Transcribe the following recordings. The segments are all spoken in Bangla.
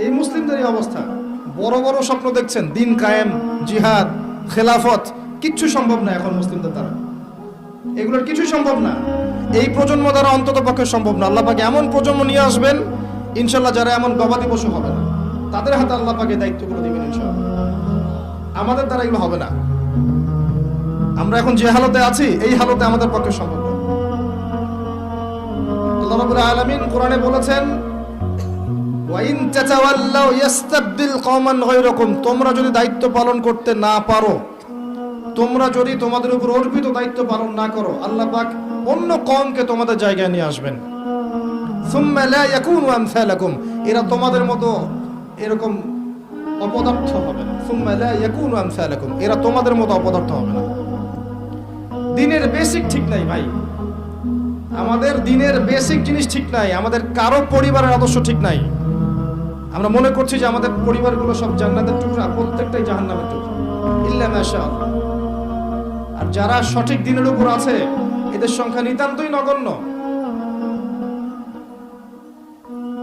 এই মুসলিমদের এই অবস্থা। বড় বড় স্বপ্ন দেখছেন, দিন কায়েম, জিহাদ, খেলাফত, কিচ্ছু সম্ভব না এখন মুসলিমদের দ্বারা। এগুলোর কিছু সম্ভব না, এই প্রজন্ম দ্বারা অন্তত পক্ষে সম্ভব না। আল্লাহ পাক এমন প্রজন্ম নিয়ে আসবেন ইনশাল্লাহ, যারা এমন গবাদি পশু হবে না, তাদের হাতে আল্লাহ পাকে দায়িত্বগুলো দিবেন ইনশাল্লাহ। আমাদের দ্বারা এগুলো হবে না। আমরা এখন যে হালতে আছি, এই হালতে আমাদের পক্ষে সম্ভব না। আল্লাহ রাব্বুল আলামিন কোরআনে বলেছেন, ওয়াইন তাতাওয়াল্লাউ ইস্তাবদিল কওমান গায়রাকুম, তোমরা যদি দায়িত্ব পালন করতে না পারো, তোমরা যদি তোমাদের উপর অর্পিত দায়িত্ব পালন না করো, আল্লাহ পাক অন্য কওমকে তোমাদের জায়গায় নিয়ে আসবেন। সুম্মা লা ইয়াকুনু আমসালাকুম, এরা তোমাদের মতো এরকম অপদার্থ হবে না। সুম্মা লা ইয়াকুনু আমসালাকুম, এরা তোমাদের মতো অপদার্থ হবে না। দিনের বেসিক ঠিক নাই ভাই, আমাদের দিনের বেসিক জিনিস ঠিক নাই, আমাদের কারো পরিবারের আদর্শ ঠিক নাই। আমরা মনে করছি যে আমাদের পরিবারগুলো সব জান্নাতের টুকরা, প্রত্যেকটাই জাহান্নামের টুকরা, ইল্লা মাশাআল্লাহ। আর যারা সঠিক দিনের উপর আছে, এদের সংখ্যা নিতান্তই নগণ্য।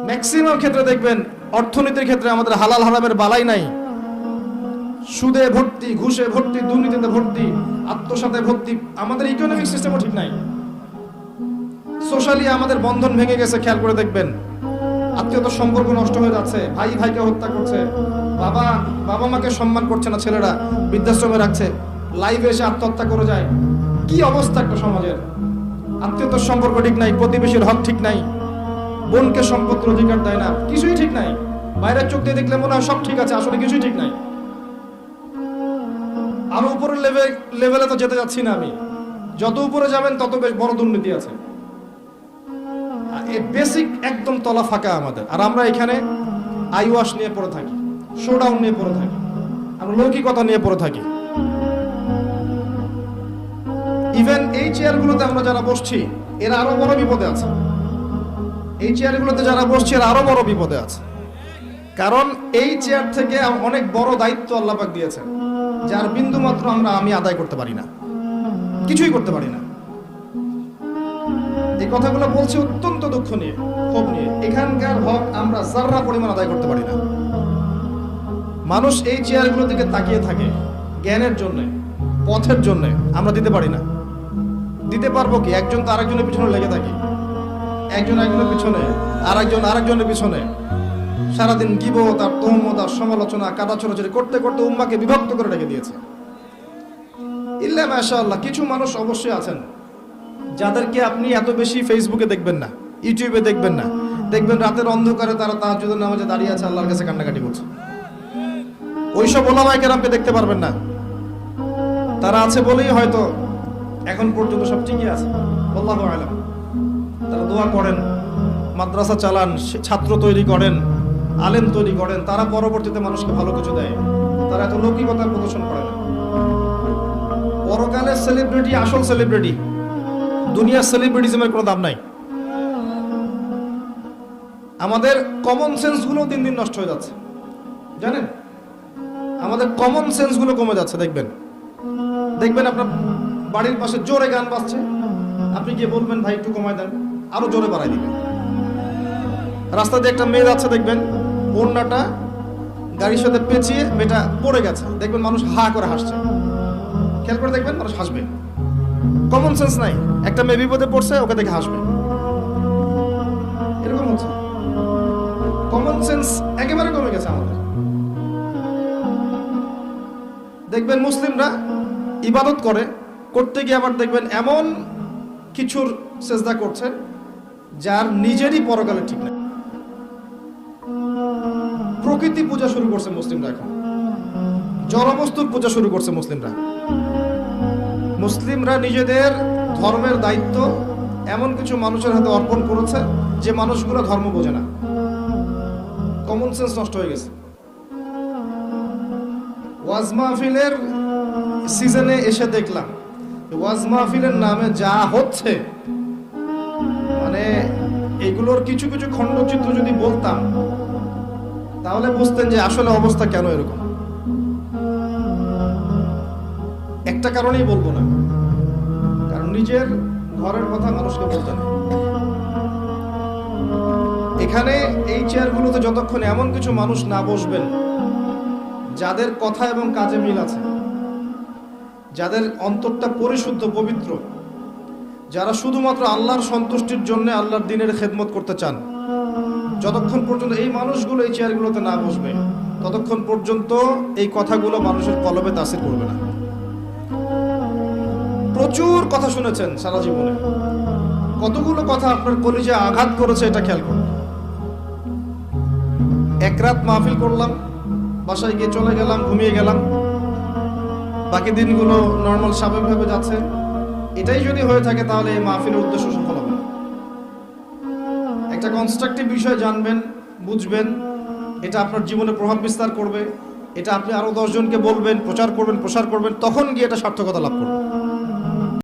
ম্যাক্সিমাম ক্ষেত্রে দেখবেন অর্থনীতির ক্ষেত্রে আমাদের হালাল হারামের বালাই নাই। সুদে ভর্তি, ঘুষে ভর্তি, দুর্নীতিতে ভর্তি, আত্মসাতে ভর্তি। আমাদের ইকোনমিক সিস্টেমও ঠিক নাই। সোশ্যালি আমাদের বন্ধন ভেঙে গেছে, খেয়াল করে দেখবেন। আত্মীয়তার সম্পর্ক নষ্ট হয়ে যাচ্ছে, ভাই ভাইকে হত্যা করছে, বাবা মাকে সম্মান করছে না, ছেলেরা বৃদ্ধাশ্রমে রাখছে, লাইভে এসে আত্মহত্যা করে যায়। কি অবস্থা একটা সমাজের! আত্মীয়তার সম্পর্ক ঠিক নাই, প্রতিবেশীর হক ঠিক নাই, বোনকে সম্পত্তির অধিকার দেয় না, কিছুই ঠিক নাই। বাইরের চোখ দিয়ে দেখলে মনে হয় সব ঠিক আছে, আসলে কিছুই ঠিক নাই। আরো উপরের লেভেলে তো যেতে যাচ্ছি না আমি। যত উপরে যাবেন তত বেশ বড় দুর্নীতি আছে। বেসিক একদম তলা ফাঁকা আমাদের। আর আমরা এখানে আইওয়াশ নিয়ে পড়ে থাকি, শোডাউন নিয়ে পড়ে থাকি, আমরা লৌকিকতা নিয়ে পড়ে থাকি। ইভেন এই চেয়ারগুলোতে আমরা যারা বসছি, এরা আরো বড় বিপদে আছে। এই চেয়ারগুলোতে যারা বসছে, এরা আরো বড় বিপদে আছে। কারণ এই চেয়ার থেকে অনেক বড় দায়িত্ব আল্লাহ পাক দিয়েছেন, যার বিন্দু মাত্র আমি আদায় করতে পারি না, কিছুই করতে পারি না। এই কথাগুলো বলছি অত্যন্ত দুঃখ নিয়ে, ক্ষোভ নিয়ে। এখানকার হক আমরা যাররা পরিমাণ আদায় করতে পারি না। মানুষ এই চেয়ারগুলোর দিকে তাকিয়ে থাকে জ্ঞানের জন্য, পথের জন্য, আমরা দিতে পারি না। দিতে পারবো কি? একজন তো আরেকজনের পিছনে লেগে থাকি, একজন একজনের পিছনে, আরেকজনের পিছনে সারাদিন গীবত আর তহমত আর সমালোচনা, কাটা ছোড়াছড়ি করতে করতে উম্মাকে বিভক্ত করে রেখে দিয়েছে। ইল্লা মাশাআল্লাহ, কিছু মানুষ অবশ্যই আছেন যাদেরকে আপনি এত বেশি ফেসবুকে দেখবেন না, ইউটিউবে দেখবেন না। দেখবেন রাতের অন্ধকারে তারা তাহাজ্জুদের নামাজে দাঁড়িয়ে আছে, আল্লাহর কাছে কান্নাকাটি করছে। ওইসব ওলামায়ে কেরামকে দেখতে পারবেন না। তারা আছে বলেই হয়তো এখন পর্যন্ত সব ঠিকই আছে, আল্লাহু আ'লাম। তারা দোয়া করেন, মাদ্রাসা চালান, ছাত্র তৈরি করেন, আলেম তৈরি করেন, তারা পরবর্তীতে মানুষকে ভালো কিছু দেয়। তারা এত লৌকিকতার প্রদর্শন করে না। পরকালের সেলিব্রিটি আসল সেলিব্রিটি, দুনিয়ার সেলিব্রিটিজমের কোনো দাম নাই। আমাদের কমন সেন্স গুলো দিন দিন নষ্ট হয়ে যাচ্ছে, জানেন? আমাদের কমন সেন্স গুলো কমে যাচ্ছে। দেখবেন আপনার বাড়ির পাশে জোরে গান বাজছে, আপনি গিয়ে বলবেন ভাই একটু কমায় দেন, আরো জোরে বাড়াই দিবেন। রাস্তা দিয়ে একটা মেয়ে যাচ্ছে, দেখবেন ওড়নাটা গাড়ির সাথে পেঁচিয়ে মেয়েটা পড়ে গেছে, দেখবেন মানুষ হা করে হাসছে। খেয়াল করে দেখবেন, মানুষ হাসবে। কমন সেন্স নাই। একটা মেয়ে বিপদে পড়ছে, ওকে দেখে হাসবে, এরকম হচ্ছে। কমন সেন্স একেবারে কমে গেছে আমাদের। দেখবেন মুসলিমরা ইবাদত করতে গিয়ে আবার দেখবেন এমন কিছুর সেজদা করছে যার নিজেরই পরকালে ঠিক নাই। প্রকৃতি পূজা শুরু করছে মুসলিমরা, এখন জড়বস্তুর পূজা শুরু করছে মুসলিমরা নিজেদের ধর্মের দায়িত্ব এমন কিছু মানুষের হাতে অর্পণ করেছে যে মানুষগুলো ধর্ম বোঝে না। কমন সেন্স নষ্ট হয়ে গেছে। ওয়াজ মাহফিলের সিজনে এসে দেখলাম ওয়াজ মাহফিলের নামে যা হচ্ছে, মানে এগুলোর কিছু কিছু খণ্ডচিত্র যদি বলতাম তাহলে বুঝতেন যে আসলে অবস্থা কেন এরকম। একটা কারণেই বলবো না, কারণ নিজের ঘরের কথা মানুষকে বলতে নেই। এখানে এই চেয়ারগুলোতে যতক্ষণ এমন কিছু মানুষ না বসবেন যাদের কথা এবং কাজে মিল আছে, যাদের অন্তরটা পরিশুদ্ধ পবিত্র, যারা শুধুমাত্র আল্লাহর সন্তুষ্টির জন্য আল্লাহর দ্বীনের খেদমত করতে চান, যতক্ষণ পর্যন্ত এই মানুষগুলো এই চেয়ারগুলোতে না বসবে ততক্ষণ পর্যন্ত এই কথাগুলো মানুষের কলবে তাসির করবে না। প্রচুর কথা শুনেছেন সারা জীবনে, কতগুলো কথা আপনার কলিজে আঘাত করেছে এটা খেয়াল করুন। এক রাত মাহফিল করলাম, বাসায় গিয়ে চলে গেলাম, ঘুমিয়ে গেলাম, বাকি দিনগুলো নর্মাল স্বাভাবিকভাবে যাচ্ছে। এটাই যদি হয়ে থাকে তাহলে এই মাহফিলের উদ্দেশ্য সফল হবে না। একটা কনস্ট্রাকটিভ বিষয় জানবেন, বুঝবেন, এটা আপনার জীবনে প্রভাব বিস্তার করবে, এটা আপনি আরো 10 জনকে বলবেন, প্রচার করবেন, প্রসার করবেন, তখন গিয়ে এটা সার্থকতা লাভ করবে।